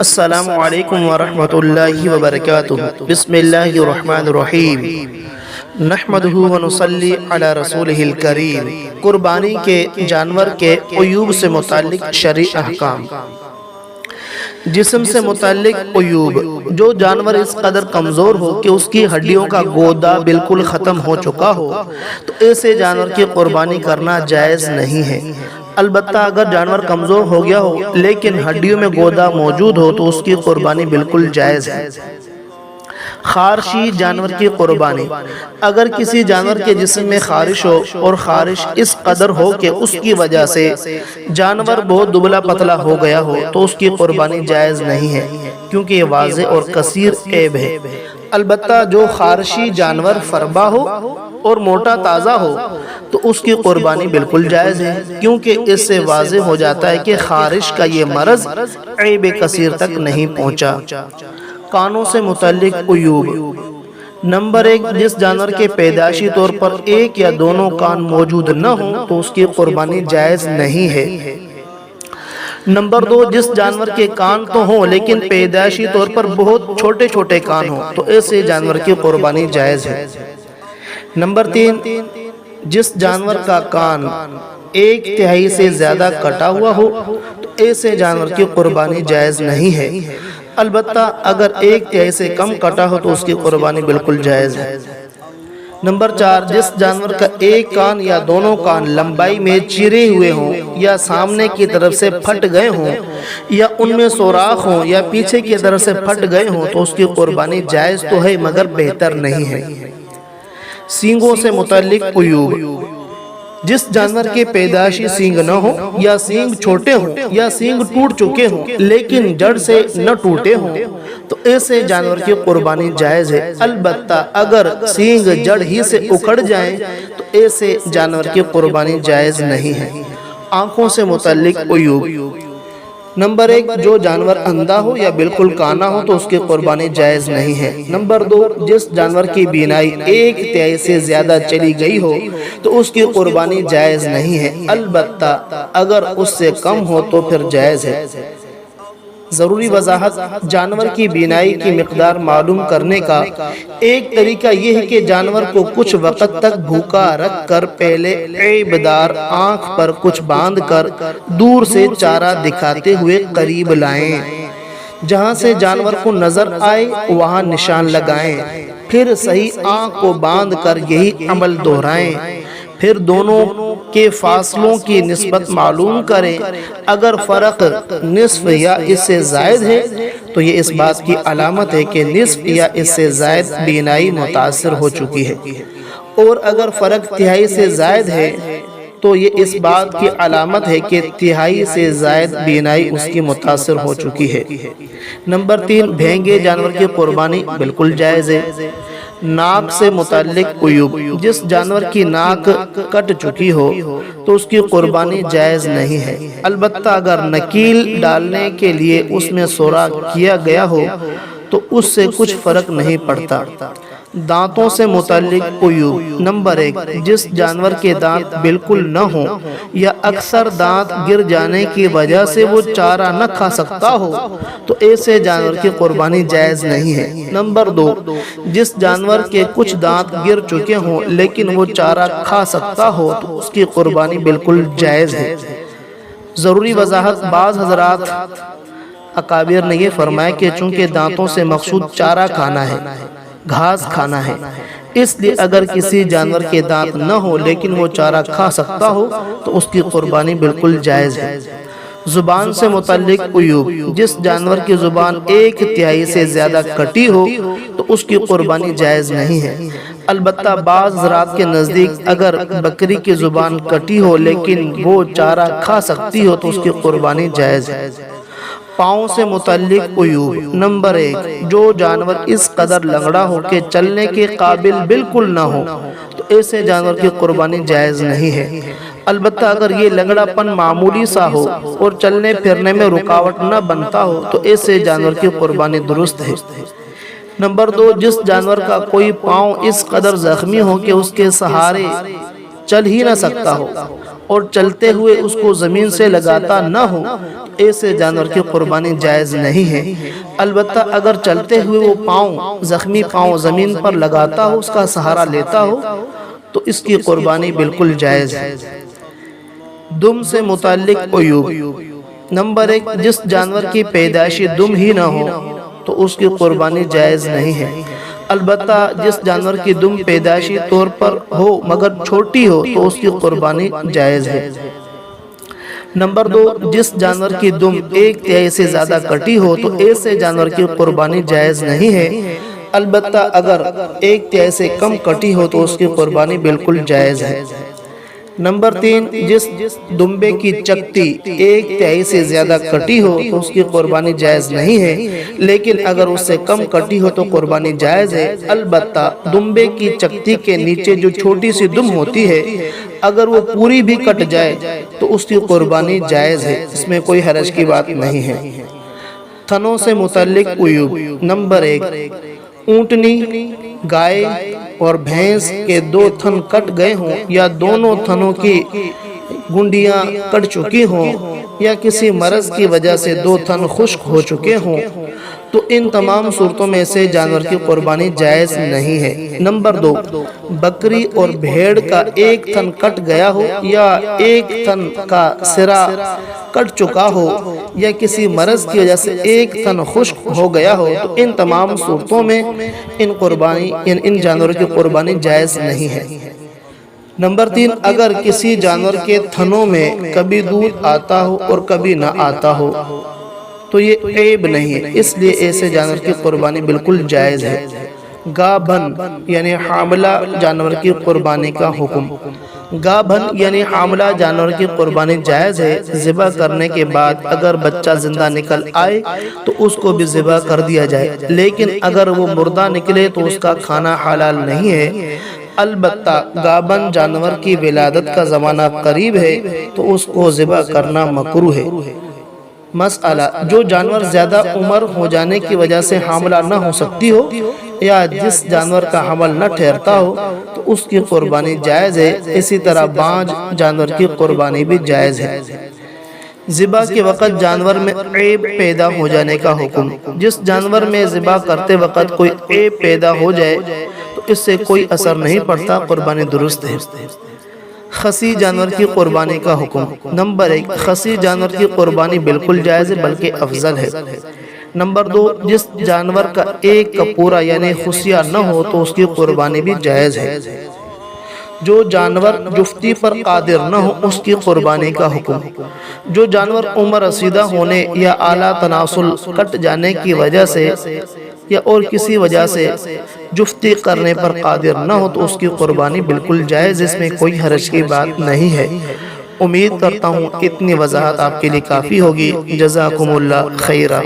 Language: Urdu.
السلام علیکم ورحمۃ اللہ وبرکاتہ۔ بسم اللہ الرحمن الرحیم۔ نحمدہ ونصلی علی رسولہ الکریم۔ قربانی کے جانور کے عیوب سے متعلق شرعی احکام۔ جسم سے متعلق عیوب: جو جانور اس قدر کمزور ہو کہ اس کی ہڈیوں کا گودا بالکل ختم ہو چکا ہو تو ایسے جانور کی قربانی کرنا جائز نہیں ہے۔ البتہ اگر جانور کمزور ہو گیا ہو لیکن ہڈیوں میں گودا موجود ہو تو اس کی قربانی بالکل جائز ہے۔ خارشی جانور کی قربانی: اگر کسی جانور کے جسم میں خارش ہو اور خارش اس قدر ہو کہ اس کی وجہ سے جانور بہت دبلا پتلا ہو گیا ہو تو اس کی قربانی جائز نہیں ہے، کیونکہ یہ واضح اور کثیر عیب ہے۔ البتہ جو خارشی جانور فربا ہو اور موٹا تازہ ہو تو اس کی قربانی بالکل جائز ہے، کیونکہ اس سے واضح ہو جاتا ہے کہ خارش کا یہ مرض عیب کثیر تک نہیں پہنچا۔ کانوں سے متعلق عیوب: نمبر 1، جس جانور کے پیدائشی طور پر ایک یا دونوں کان موجود نہ ہوں تو اس کی قربانی جائز نہیں ہے۔ نمبر 2، جس جانور کے کان تو ہوں لیکن پیدائشی طور پر بہت چھوٹے چھوٹے کان ہوں تو ایسے جانور کی قربانی جائز ہے۔ نمبر 3، جس جانور کا کان 1/3 سے زیادہ کٹا ہوا ہو تو ایسے جانور کی قربانی جائز نہیں ہے۔ البتہ اگر 1/3 سے کم کٹا ہو تو اس کی قربانی بالکل جائز ہے۔ نمبر 4، جس جانور کا ایک کان یا دونوں کان لمبائی میں چیرے ہوئے ہوں یا سامنے کی طرف سے پھٹ گئے ہوں یا ان میں سوراخ ہوں یا پیچھے کی طرف سے پھٹ گئے ہوں تو اس کی قربانی جائز تو ہے مگر بہتر نہیں ہے۔ سینگوں سے متعلق عیوب: جس جانور کے پیدائشی سینگ نہ ہو یا سینگ چھوٹے ہوں یا سینگ ٹوٹ چکے ہوں لیکن جڑ سے نہ ٹوٹے ہوں تو ایسے جانور کی قربانی جائز ہے۔ البتہ اگر سینگ جڑ ہی سے اکھڑ جائیں تو ایسے جانور کی قربانی جائز نہیں ہے۔ آنکھوں سے متعلق عیوب: نمبر 1، جو جانور اندھا ہو یا بالکل کانا ہو تو اس کی قربانی جائز نہیں ہے۔ نمبر 2، جس جانور کی بینائی 1/3 سے زیادہ چلی گئی ہو تو اس کی قربانی جائز نہیں ہے، البتہ اگر اس سے کم ہو تو پھر جائز ہے۔ ضروری وضاحت: جانور کی بینائی کی مقدار معلوم کرنے کا ایک طریقہ یہ ہے کہ جانور کو کچھ وقت تک بھوکا رکھ کر پہلے عیبدار آنکھ پر کچھ باندھ کر دور سے چارہ دکھاتے ہوئے قریب لائیں، جہاں سے جانور کو نظر آئے وہاں نشان لگائیں، پھر صحیح آنکھ کو باندھ کر یہی عمل دہرائیں، پھر دونوں کے فاصلوں کی نسبت معلوم کریں۔ اگر فرق نصف یا اس سے زائد ہے تو یہ اس بات کی علامت ہے کہ نصف یا اس سے زائد بینائی متاثر ہو چکی ہے، اور اگر فرق تہائی سے زائد ہے تو یہ اس بات کی علامت ہے کہ تہائی سے زائد بینائی اس کی متاثر ہو چکی ہے۔ نمبر 3، بھینگے جانور کی قربانی بالکل جائز ہے۔ ناک سے متعلق عیوب: جس جانور کی ناک کٹ چکی ہو تو اس کی قربانی جائز نہیں ہے، البتہ اگر نکیل ڈالنے کے لیے اس میں سوراخ کیا گیا ہو تو اس سے کچھ فرق نہیں پڑتا۔ دانتوں سے متعلق عیوب: نمبر 1، جس جانور کے دانت بالکل نہ ہوں یا اکثر دانت گر جانے کی وجہ سے وہ چارہ نہ کھا سکتا ہو تو ایسے جانور کی قربانی جائز نہیں ہے۔ نمبر 2، جس جانور کے کچھ دانت گر چکے ہوں لیکن وہ چارہ کھا سکتا ہو تو اس کی قربانی بالکل جائز ہے۔ ضروری وضاحت: بعض حضرات اکابر نے یہ فرمایا کہ چونکہ دانتوں سے مقصود چارہ کھانا ہے، گھاس کھانا ہے، اس لیے اگر کسی جانور کے دانت نہ ہو لیکن وہ چارہ کھا سکتا ہو تو اس کی قربانی بالکل جائز ہے۔ زبان سے متعلق عیوب: جس جانور کی زبان 1/3 سے زیادہ کٹی ہو تو اس کی قربانی جائز نہیں ہے، البتہ بعض حضرات کے نزدیک اگر بکری کی زبان کٹی ہو لیکن وہ چارہ کھا سکتی ہو تو اس کی قربانی جائز ہے۔ پاؤں سے متعلق عیوب: نمبر 1، جو جانور اس قدر لنگڑا ہو کہ چلنے کے قابل بالکل نہ ہو تو ایسے جانور کی قربانی جائز نہیں ہے، البتہ اگر یہ لنگڑا پن معمولی سا ہو اور چلنے پھرنے میں رکاوٹ نہ بنتا ہو تو ایسے جانور کی قربانی درست ہے۔ نمبر 2، جس جانور کا کوئی پاؤں اس قدر زخمی ہو کہ اس کے سہارے چل ہی نہ سکتا ہو اور چلتے ہوئے اس کو زمین سے لگاتا نہ ہو، ایسے جانور کی قربانی جائز نہیں ہے۔ البتہ اگر چلتے ہوئے وہ زخمی پاؤں زمین پر لگاتا ہو، اس کا سہارا لیتا ہو، تو اس کی قربانی بالکل جائز ہے۔ دم سے متعلق عیوب۔ نمبر 1، جس جانور کی پیدائشی دم ہی نہ ہو تو اس کی قربانی جائز نہیں ہے۔ البتہ جس جانور کی دم پیدائشی طور پر ہو مگر چھوٹی ہو تو اس کی قربانی جائز ہے۔ نمبر 2، جس جانور کی دم 1/3 سے زیادہ کٹی ہو تو ایسے جانور کی قربانی جائز نہیں ہے۔ البتہ اگر 1/3 سے کم کٹی ہو تو اس کی قربانی بالکل جائز ہے۔ نمبر 3، جس دمبے کی چکتی 1/3 سے زیادہ کٹی ہو تو اس کی قربانی جائز نہیں ہے، لیکن اگر اس سے کم کٹی ہو تو قربانی جائز ہے۔ البتہ دمبے کی چکتی کے نیچے جو چھوٹی سی دم ہوتی ہے، اگر وہ پوری بھی کٹ جائے تو اس کی قربانی جائز ہے، اس میں کوئی حرج کی بات نہیں ہے۔ تھنوں سے متعلق عیوب۔ نمبر 1، اونٹنی، گائے اور بھینس کے 2 تھن کٹ گئے ہوں یا دونوں تھنوں کی گنڈیاں کٹ چکی ہوں یا کسی مرض کی وجہ سے 2 تھن خشک ہو چکے ہوں تو ان تمام صورتوں میں سے جانور کی قربانی جائز نہیں ہے۔ نمبر 2، بکری اور بھیڑ کا 1 تھن کٹ گیا ہو یا 1 تھن کا سرا کٹ چکا ہو یا کسی مرض کی وجہ سے 1 تھن خشک ہو گیا ہو تو ان تمام صورتوں میں ان جانوروں کی قربانی جائز نہیں ہے۔ نمبر 3، اگر کسی جانور کے تھنوں میں کبھی دودھ آتا ہو اور کبھی نہ آتا ہو تو یہ عیب نہیں ہے، اس لیے ایسے جانور کی قربانی بالکل جائز ہے۔ گابھن یعنی حاملہ جانور کی قربانی کا حکم۔ گابھن یعنی حاملہ جانور کی قربانی جائز ہے۔ ذبح کرنے کے بعد اگر بچہ زندہ نکل آئے تو اس کو بھی ذبح کر دیا جائے، لیکن اگر وہ مردہ نکلے تو اس کا کھانا حلال نہیں ہے۔ البتہ گابھن جانور کی ولادت کا زمانہ قریب ہے تو اس کو ذبح کرنا مکروہ ہے۔ مسئلہ، جو جانور زیادہ عمر ہو جانے کی وجہ سے حاملہ نہ ہو سکتی ہو یا جس جانور کا حمل نہ ٹھہرتا ہو تو اس کی قربانی جائز ہے۔ اسی طرح بانجھ جانور کی قربانی بھی جائز ہے۔ ذبح کے وقت جانور میں عیب پیدا ہو جانے کا حکم۔ جس جانور میں ذبح کرتے وقت کوئی عیب پیدا ہو جائے تو اس سے کوئی اثر نہیں پڑتا، قربانی درست ہے۔ خصی جانور کی قربانی کا حکم۔ نمبر 1، خصی جانور کی قربانی بالکل جائز ہے بلکہ افضل ہے۔ نمبر 2، جس جانور کا ایک کپورا یعنی خصیہ نہ ہو تو اس کی قربانی بھی جائز ہے۔ جو جانور جفتی پر قادر نہ ہو اس کی قربانی کا حکم۔ جو جانور عمر رسیدہ ہونے یا اعلیٰ تناسل کٹ جانے کی وجہ سے یا اور کسی وجہ سے جفتی کرنے پر قادر نہ ہو تو اس کی قربانی بالکل جائز، اس میں کوئی حرج کی بات نہیں ہے۔ امید کرتا ہوں اتنی وضاحت آپ کے لیے کافی ہوگی۔ جزاکم اللہ خیرہ۔